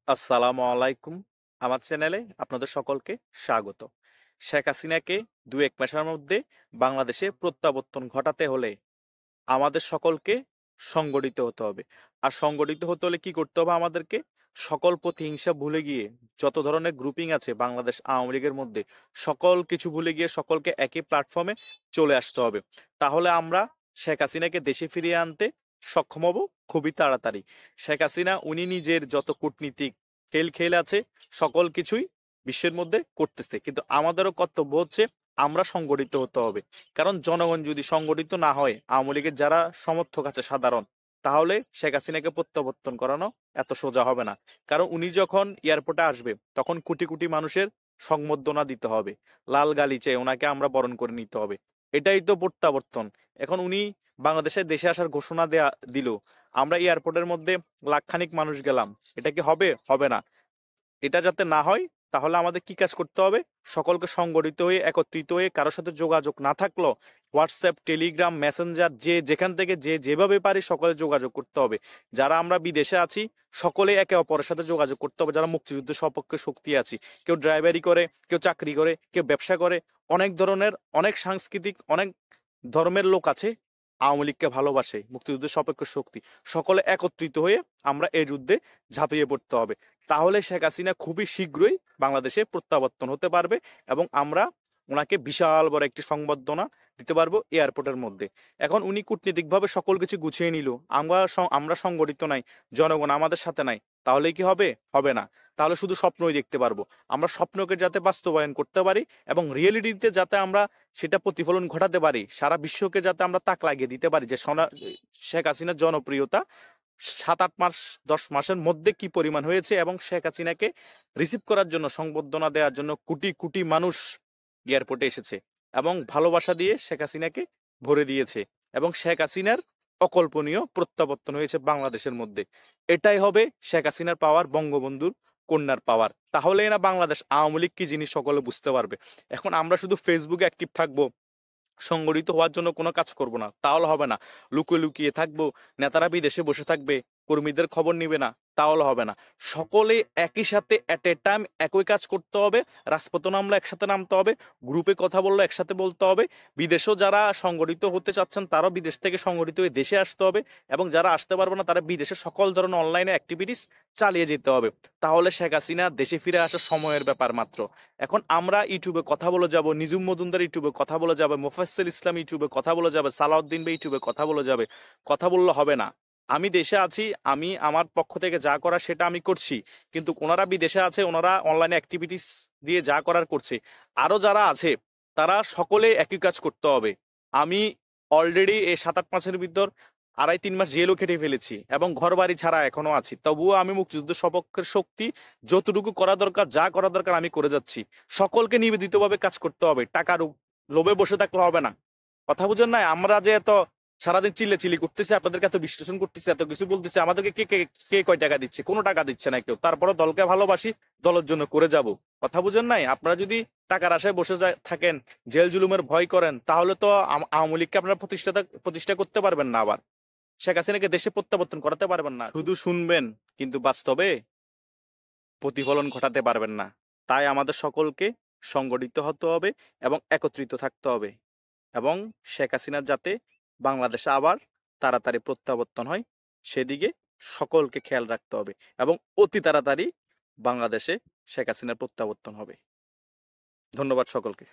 আসসালামু আলাইকুম। আমার চ্যানেলে আপনাদের সকলকে স্বাগত। শেখ হাসিনাকে ২-১ মাসের মধ্যে বাংলাদেশে প্রত্যাবর্তন ঘটাতে হলে আমাদের সকলকে সংগঠিত হতে হবে। আর সংগঠিত হতে হলে কি করতে হবে আমাদেরকে? সকল প্রতিহিংসা ভুলে গিয়ে যত ধরনের গ্রুপিং আছে বাংলাদেশ আওয়ামী লীগের মধ্যে সকল কিছু ভুলে গিয়ে সকলকে একই প্ল্যাটফর্মে চলে আসতে হবে। তাহলে আমরা শেখ হাসিনাকে দেশে ফিরিয়ে আনতে সক্ষম হব খুবই তাড়াতাড়ি। শেখ হাসিনা উনি নিজের যত কূটনীতিক খেল আছে সকল কিছুই বিশ্বের মধ্যে করতেছে। কিন্তু আমাদেরও কর্তব্য হচ্ছে আমরা সংগঠিত হতে হবে। কারণ জনগণ যদি সংগঠিত না হয় আওয়ামী লীগের যারা সমর্থক আছে সাধারণ, তাহলে শেখ হাসিনাকে প্রত্যাবর্তন করানো এত সোজা হবে না। কারণ উনি যখন এয়ারপোর্টে আসবে তখন কোটি কোটি মানুষের সংবর্ধনা দিতে হবে, লাল গালিচে ওনাকে আমরা বরণ করে নিতে হবে। এটাই তো প্রত্যাবর্তন। এখন উনি বাংলাদেশের দেশে আসার ঘোষণা দিল, আমরা এয়ারপোর্টের মধ্যে লাখখানিক মানুষ গেলাম, এটা কি হবে? হবে না। এটা যাতে না হয় তাহলে আমাদের কি কাজ করতে হবে? সকলকে সংগঠিত হয়ে একত্রিত হয়ে কারোর সাথে যোগাযোগ না থাকলেও হোয়াটসঅ্যাপ, টেলিগ্রাম, মেসেঞ্জার যে যেখান থেকে যে যেভাবে পারি সকলে যোগাযোগ করতে হবে। যারা আমরা বিদেশে আছি সকলে একে অপরের সাথে যোগাযোগ করতে হবে। যারা মুক্তিযুদ্ধের সপক্ষে শক্তি আছি, কেউ ড্রাইভারি করে, কেউ চাকরি করে, কেউ ব্যবসা করে, অনেক ধরনের অনেক সাংস্কৃতিক অনেক ধর্মের লোক আছে আওয়ামী লীগকে ভালোবাসে, মুক্তিযুদ্ধের সপক্ষে শক্তি। সকলে একত্রিত হয়ে আমরা এই যুদ্ধে ঝাঁপিয়ে পড়তে হবে। তাহলে শেখ হাসিনা খুবই শীঘ্রই বাংলাদেশে প্রত্যাবর্তন হতে পারবে এবং আমরা ওনাকে বিশাল বড় একটি সংবর্ধনা দিতে পারবো এয়ারপোর্টের মধ্যে। এখন উনি কূটনীতিকভাবে সকল কিছু গুছিয়ে নিল, আমরা সংগঠিত নাই, জনগণ আমাদের সাথে নাই, তাহলে কি হবে? হবে না। তাহলে শুধু স্বপ্নই দেখতে পারবো। আমরা স্বপ্নকে যাতে বাস্তবায়ন করতে পারি এবং রিয়েলিটিতে যাতে আমরা সেটা প্রতিফলন ঘটাতে পারি, সারা বিশ্বকে যাতে আমরা তাক লাগিয়ে দিতে পারি যে শেখ হাসিনার জনপ্রিয়তা ৭-৮ মাস ১০ মাসের মধ্যে কি পরিমাণ হয়েছে এবং শেখ হাসিনাকে রিসিভ করার জন্য সংবর্ধনা দেওয়ার জন্য কোটি কোটি মানুষ এয়ারপোর্টে এসেছে এবং ভালোবাসা দিয়ে শেখ হাসিনাকে ভরে দিয়েছে এবং শেখ হাসিনার অকল্পনীয় প্রত্যাবর্তন হয়েছে বাংলাদেশের মধ্যে। এটাই হবে শেখ হাসিনার পাওয়ার, বঙ্গবন্ধুর কন্যার পাওয়ার। তাহলে না বাংলাদেশ আওয়ামী লীগ কি জিনিস সকলে বুঝতে পারবে। এখন আমরা শুধু ফেসবুকে অ্যাক্টিভ থাকবো, সংগঠিত হওয়ার জন্য কোনো কাজ করব না, তাহলে হবে না। লুকিয়ে লুকিয়ে থাকবো, নেতারা বিদেশে বসে থাকবে, কর্মীদের খবর নিবে না, তাহলে হবে না। সকলে একই সাথে এট এ টাইম একই কাজ করতে হবে। রাজপথে নামলে একসাথে নামতে হবে, গ্রুপে কথা বললে একসাথে বলতে হবে। বিদেশেও যারা সংগঠিত হতে চাচ্ছেন তারাও বিদেশ থেকে সংগঠিত হয়ে দেশে আসতে হবে এবং যারা আসতে পারবে না তারা বিদেশে সকল ধরনের অনলাইনে অ্যাক্টিভিটিস চালিয়ে যেতে হবে। তাহলে শেখ হাসিনা দেশে ফিরে আসার সময়ের ব্যাপার মাত্র। এখন আমরা ইউটিউবে কথা বলে যাব, নিজুম মজুমদার ইউটিউবে কথা বলে যাবে, মোফাজ্জল ইসলাম ইউটিউবে কথা বলে যাবে, সালাউদ্দিন ভাই ইউটিউবে কথা বলে যাবে। কথা বললে হবে না। আমি দেশে আছি, আমি আমার পক্ষ থেকে যা করার সেটা আমি করছি। কিন্তু ওনারা বিদেশে আছে, ওনারা অনলাইনে অ্যাক্টিভিটিস দিয়ে যা করার করছে। আরো যারা আছে তারা সকলে একই কাজ করতে হবে। আমি অলরেডি এই ৭-৮ মাসের ভিতর ২.৫-৩ মাস জেলও খেটে ফেলেছি এবং ঘর বাড়ি ছাড়া এখনো আছি। তবুও আমি মুক্তিযুদ্ধের সপক্ষের শক্তি, যতটুকু করা দরকার, যা করা দরকার আমি করে যাচ্ছি। সকলকে নিবেদিতভাবে কাজ করতে হবে। টাকার লোভে বসে থাকলে হবে না। কথা বুঝেন নাই? আমরা যে এত সারাদিন চিল্লাচিল্লি করতেছি, আপনাদেরকে এত বিশ্লেষণ করতেছি, এত কিছু বলতেছি, আমাদেরকে কে কে কে কয় টাকা দিচ্ছে? কোনো টাকা দিচ্ছে না কেউ। তারপরে দলকে ভালোবাসি, দলের জন্য করে যাব। কথা বুঝেন নাই? আপনারা যদি টাকার আশায় বসে থাকেন, জেল জুলুমের ভয় করেন, তাহলে তো আওয়ামী লীগকে আপনারা প্রতিষ্ঠা করতে পারবেন না। আবার শেখ হাসিনাকে দেশে প্রত্যাবর্তন করাতে পারবেন না। শুধু শুনবেন কিন্তু বাস্তবে প্রতিফলন ঘটাতে পারবেন না। তাই আমাদের সকলকে সংগঠিত হতে হবে এবং একত্রিত থাকতে হবে এবং শেখ হাসিনার যাতে বাংলাদেশে আবার তাড়াতাড়ি প্রত্যাবর্তন হয় সেদিকে সকলকে খেয়াল রাখতে হবে এবং অতি তাড়াতাড়ি বাংলাদেশে শেখ হাসিনার প্রত্যাবর্তন হবে। ধন্যবাদ সকলকে।